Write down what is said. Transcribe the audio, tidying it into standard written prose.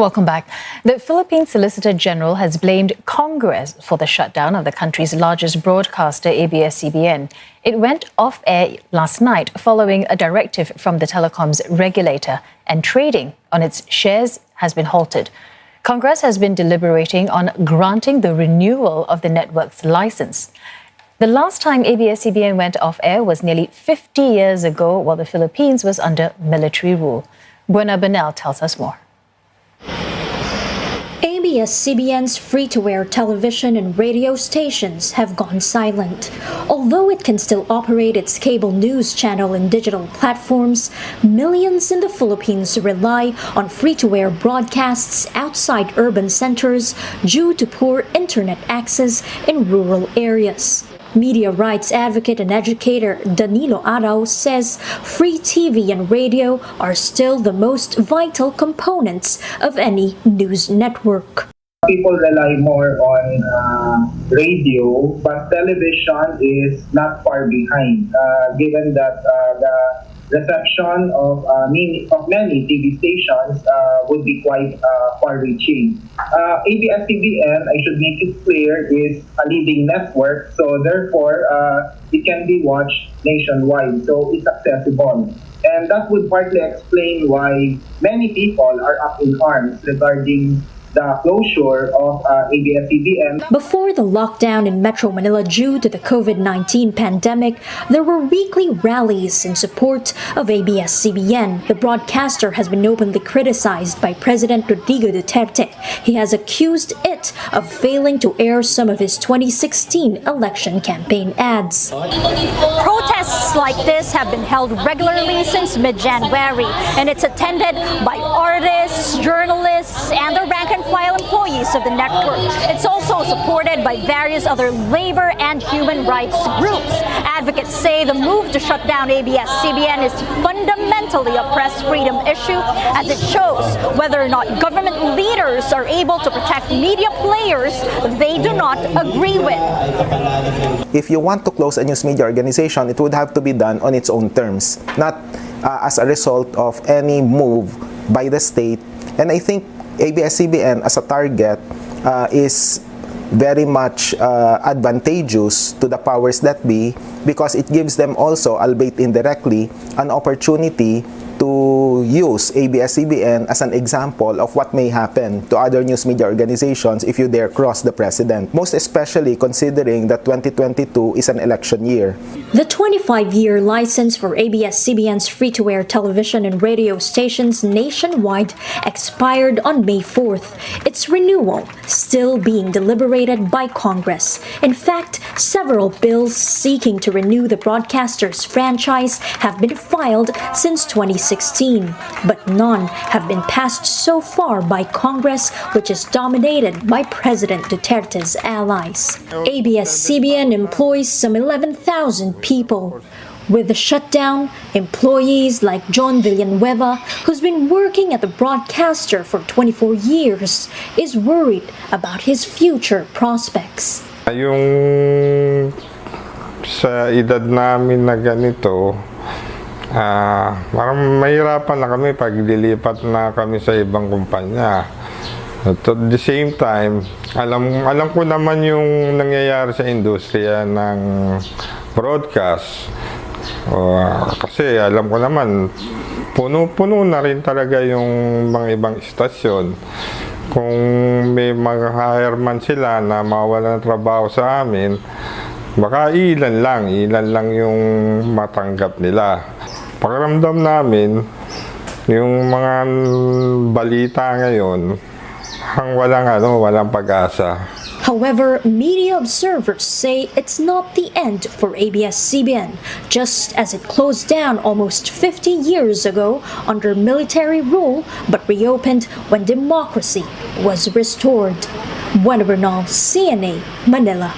Welcome back. The Philippine Solicitor General has blamed Congress for the shutdown of the country's largest broadcaster, ABS-CBN. It went off air last night following a directive from the telecoms regulator, and trading on its shares has been halted. Congress has been deliberating on granting the renewal of the network's license. The last time ABS-CBN went off air was nearly 50 years ago while the Philippines was under military rule. Buena Benel tells us more. ABS-CBN's free-to-air television and radio stations have gone silent. Although it can still operate its cable news channel and digital platforms, millions in the Philippines rely on free-to-air broadcasts outside urban centers due to poor internet access in rural areas. Media rights advocate and educator Danilo Araw says free TV and radio are still the most vital components of any news network. People rely more on radio, but television is not far behind, given that the reception of many TV stations would be quite far-reaching. ABS-CBN, I should make it clear, is a leading network, so therefore it can be watched nationwide, so it's accessible. And that would partly explain why many people are up in arms regarding the closure of ABS-CBN. Before the lockdown in Metro Manila due to the COVID-19 pandemic, there were weekly rallies in support of ABS-CBN. The broadcaster has been openly criticized by President Rodrigo Duterte. He has accused it of failing to air some of his 2016 election campaign ads. Protests like this have been held regularly since mid-January, and it's attended by artists, journalists, and the rank-and-file employees of the network. It's also supported by various other labor and human rights groups. Advocates say the move to shut down ABS-CBN is fundamentally a press freedom issue, as it shows whether or not government leaders are able to protect media players they do not agree with. If you want to close a news media organization, it would have to be done on its own terms, not as a result of any move by the state. And I think ABS-CBN as a target is very much advantageous to the powers that be, because it gives them also, albeit indirectly, an opportunity to use ABS-CBN as an example of what may happen to other news media organizations if you dare cross the president, most especially considering that 2022 is an election year. The 25-year license for ABS-CBN's free-to-air television and radio stations nationwide expired on May 4th. Its renewal still being deliberated by Congress. In fact, several bills seeking to renew the broadcaster's franchise have been filed since 2016, but none have been passed so far by Congress, which is dominated by President Duterte's allies. ABS-CBN employs some 11,000 people. With the shutdown, employees like John Villanueva, who's been working at the broadcaster for 24 years, is worried about his future prospects. Yung sa edad namin na ganito, parang mahirapan na kami pag lilipat na kami sa ibang kumpanya. At the same time, alam ko naman yung nangyayari sa industriya ng broadcast. Kasi alam ko naman, puno-puno na rin talaga yung mga ibang istasyon. Kung may mag-hire man sila na mawala ng trabaho sa amin, baka ilan lang yung matanggap nila. Pakiramdam namin, yung mga balita ngayon, walang pag-asa. However, media observers say it's not the end for ABS-CBN, just as it closed down almost 50 years ago under military rule, but reopened when democracy was restored. Buena Benel, CNA, Manila.